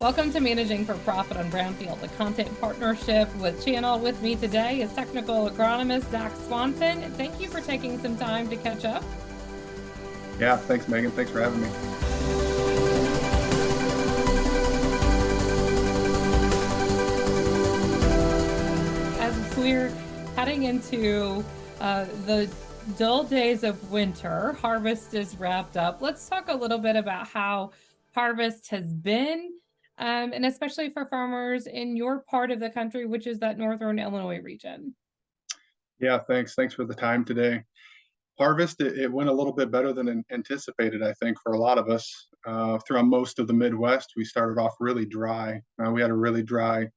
Welcome to Managing for Profit on Brownfield, a content partnership with Channel. With me today is Technical Agronomist Zak Swanson. Thank you for taking some time to catch up. Yeah, thanks, Megan. Thanks for having me. As we're heading into the dull days of winter, harvest is wrapped up. Let's talk a little bit about how harvest has been, and especially for farmers in your part of the country, which is that northern Illinois region. Yeah, thanks. Thanks for the time today. Harvest, it went a little bit better than anticipated, I think, for a lot of us. Throughout most of the Midwest, we started off really dry. We had a really dry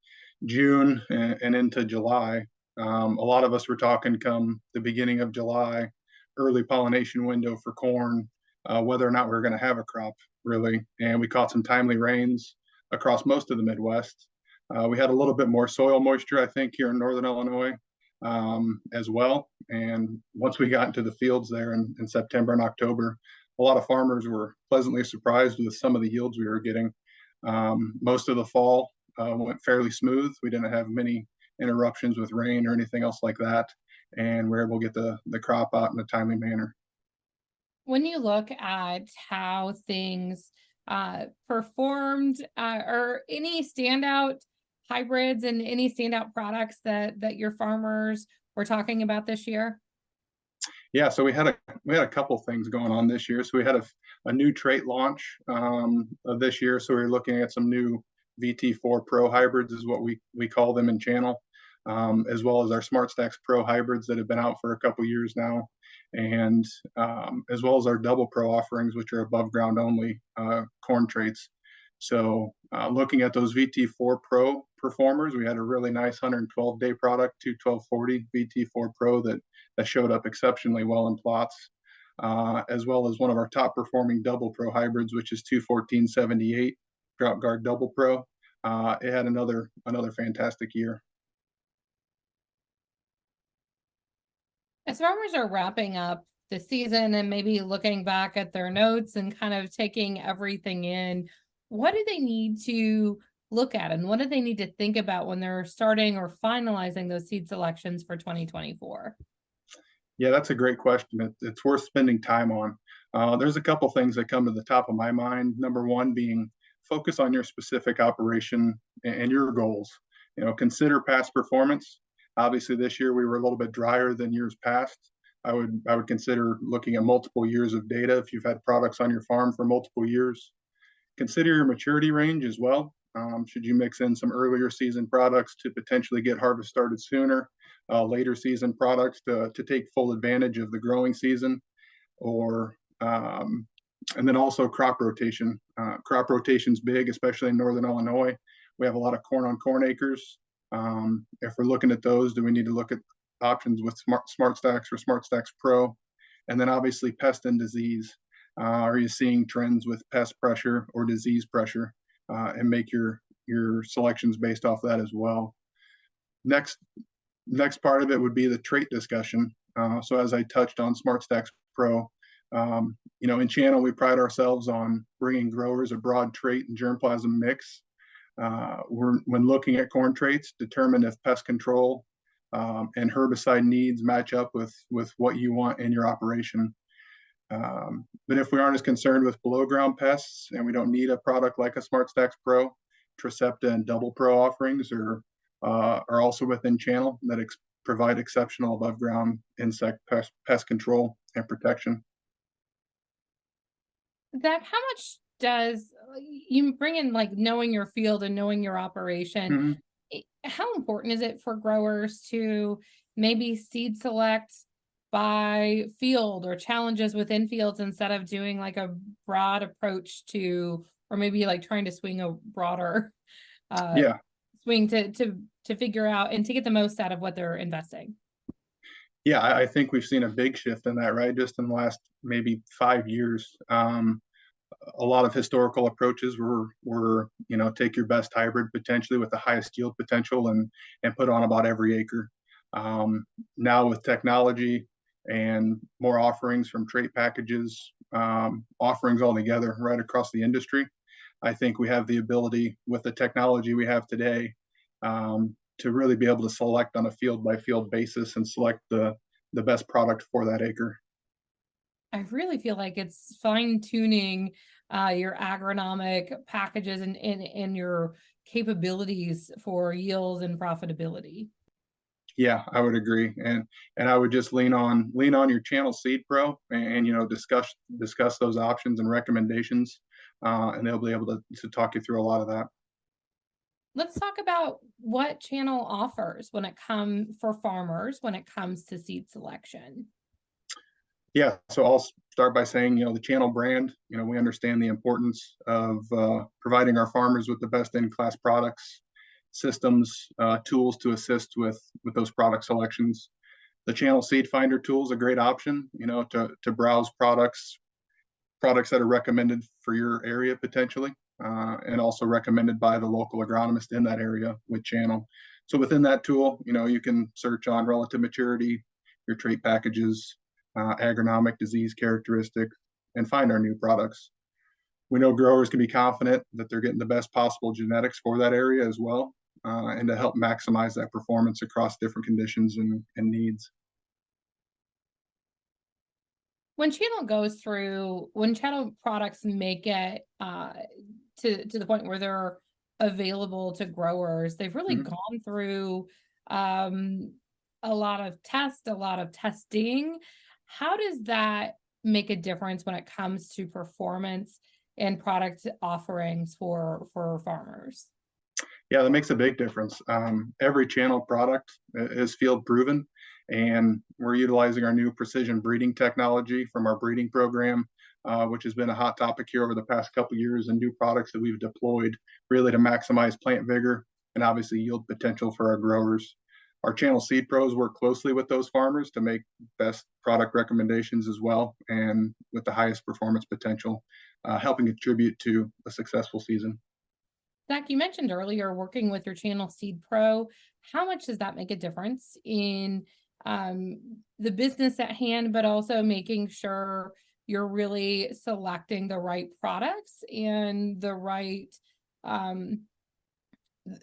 June and into July. A lot of us were talking come the beginning of July, early pollination window for corn, whether or not we are going to have a crop, really. And we caught some timely rains across most of the Midwest. We had a little bit more soil moisture, I think, here in northern Illinois as well. And once we got into the fields there in September and October, a lot of farmers were pleasantly surprised with some of the yields we were getting. Most of the fall went fairly smooth. We didn't have many interruptions with rain or anything else like that, and we're able to get the crop out in a timely manner. When you look at how things performed, or any standout hybrids and any standout products that your farmers were talking about this year? Yeah, so we had a couple things going on this year. So we had a new trait launch of this year. So we were looking at some new VT4 Pro hybrids, is what we call them in channel, as well as our SmartStax Pro hybrids that have been out for a couple years now, and as well as our Double Pro offerings, which are above ground only corn traits. So looking at those VT4 Pro performers, we had a really nice 112-day product, 21240 VT4 Pro that showed up exceptionally well in plots, as well as one of our top performing Double Pro hybrids, which is 21478 Drought Guard Double Pro. It had another fantastic year. As farmers are wrapping up the season and maybe looking back at their notes and kind of taking everything in, what do they need to look at and what do they need to think about when they're starting or finalizing those seed selections for 2024? Yeah, that's a great question. It's worth spending time on. There's a couple things that come to the top of my mind. Number one being focus on your specific operation and your goals. Consider past performance. Obviously, this year we were a little bit drier than years past. I would consider looking at multiple years of data if you've had products on your farm for multiple years. Consider your maturity range as well. Should you mix in some earlier season products to potentially get harvest started sooner, later season products to take full advantage of the growing season, or and then also crop rotation. Crop rotation's big, especially in northern Illinois. We have a lot of corn on corn acres. If we're looking at those, do we need to look at options with SmartStax or SmartStax Pro? And then obviously pest and disease. Are you seeing trends with pest pressure or disease pressure? And make your selections based off that as well. Next part of it would be the trait discussion. So as I touched on SmartStax Pro, in channel we pride ourselves on bringing growers a broad trait and germplasm mix. When looking at corn traits, determine if pest control and herbicide needs match up with what you want in your operation. But if we aren't as concerned with below ground pests and we don't need a product like a SmartStax Pro, Tricepta and Double Pro offerings are also within channel that provide exceptional above ground insect pest control and protection. That how much does you bring in, like, knowing your field and knowing your operation? Mm-hmm. How important is it for growers to maybe seed select by field or challenges within fields instead of doing like a broad approach to, or maybe like trying to swing a broader Yeah. swing to figure out and to get the most out of what they're investing? Yeah, I think we've seen a big shift in that, right? Just in the last maybe 5 years. A lot of historical approaches were take your best hybrid potentially with the highest yield potential and put on about every acre. Now with technology and more offerings from trait packages, offerings all together right across the industry, I think we have the ability with the technology we have today to really be able to select on a field by field basis and select the best product for that acre. I really feel like it's fine tuning your agronomic packages and your capabilities for yield and profitability. Yeah, I would agree, and I would just lean on your channel Seed Pro, and discuss those options and recommendations, and they'll be able to talk you through a lot of that. Let's talk about what channel offers when it comes for farmers when it comes to seed selection. Yeah, so I'll start by saying, the channel brand, we understand the importance of providing our farmers with the best in-class products, systems, tools to assist with those product selections. The channel seed finder tool is a great option, to browse products that are recommended for your area potentially, and also recommended by the local agronomist in that area with channel. So within that tool, you can search on relative maturity, your trait packages, agronomic disease characteristics, and find our new products. We know growers can be confident that they're getting the best possible genetics for that area as well, and to help maximize that performance across different conditions and needs. When channel products make it to the point where they're available to growers, they've really Mhm. gone through um, a lot of tests, a lot of testing. How does that make a difference when it comes to performance and product offerings for farmers? Yeah, that makes a big difference. Every channel product is field proven, and we're utilizing our new precision breeding technology from our breeding program, which has been a hot topic here over the past couple of years, and new products that we've deployed really to maximize plant vigor and obviously yield potential for our growers. Our channel seed pros work closely with those farmers to make best product recommendations as well, and with the highest performance potential, helping contribute to a successful season. Zach, you mentioned earlier working with your channel Seed Pro. How much does that make a difference in um, the business at hand, but also making sure you're really selecting the right products and um,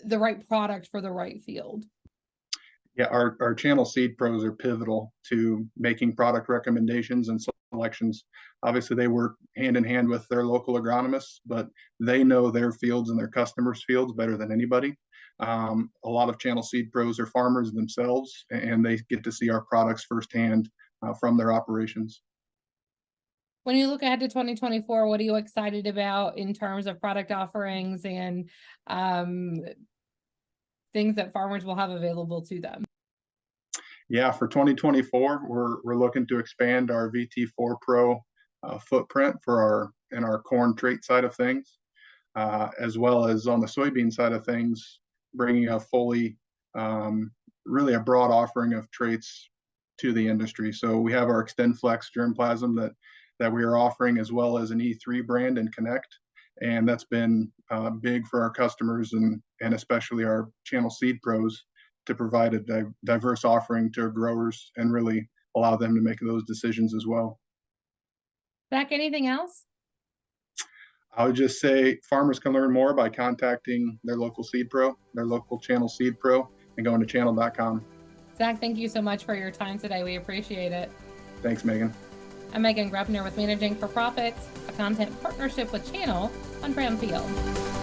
the right product for the right field? Yeah, our channel seed pros are pivotal to making product recommendations and selections. Obviously, they work hand in hand with their local agronomists, but they know their fields and their customers' fields better than anybody. A lot of channel seed pros are farmers themselves, and they get to see our products firsthand from their operations. When you look ahead to 2024, what are you excited about in terms of product offerings and um, things that farmers will have available to them? Yeah, for 2024, we're looking to expand our VT4 Pro footprint for our corn trait side of things, as well as on the soybean side of things, bringing a fully, really a broad offering of traits to the industry. So we have our XtendFlex germplasm that we are offering, as well as an E3 brand and Connect, and that's been big for our customers and especially our channel seed pros to provide a diverse offering to growers and really allow them to make those decisions as well. Zach, anything else? I would just say farmers can learn more by contacting their local seed pro, their local channel seed pro, and going to channel.com. Zach, thank you so much for your time today. We appreciate it. Thanks, Megan. I'm Megan Grebner with Managing for Profits, a content partnership with Channel on Brownfield.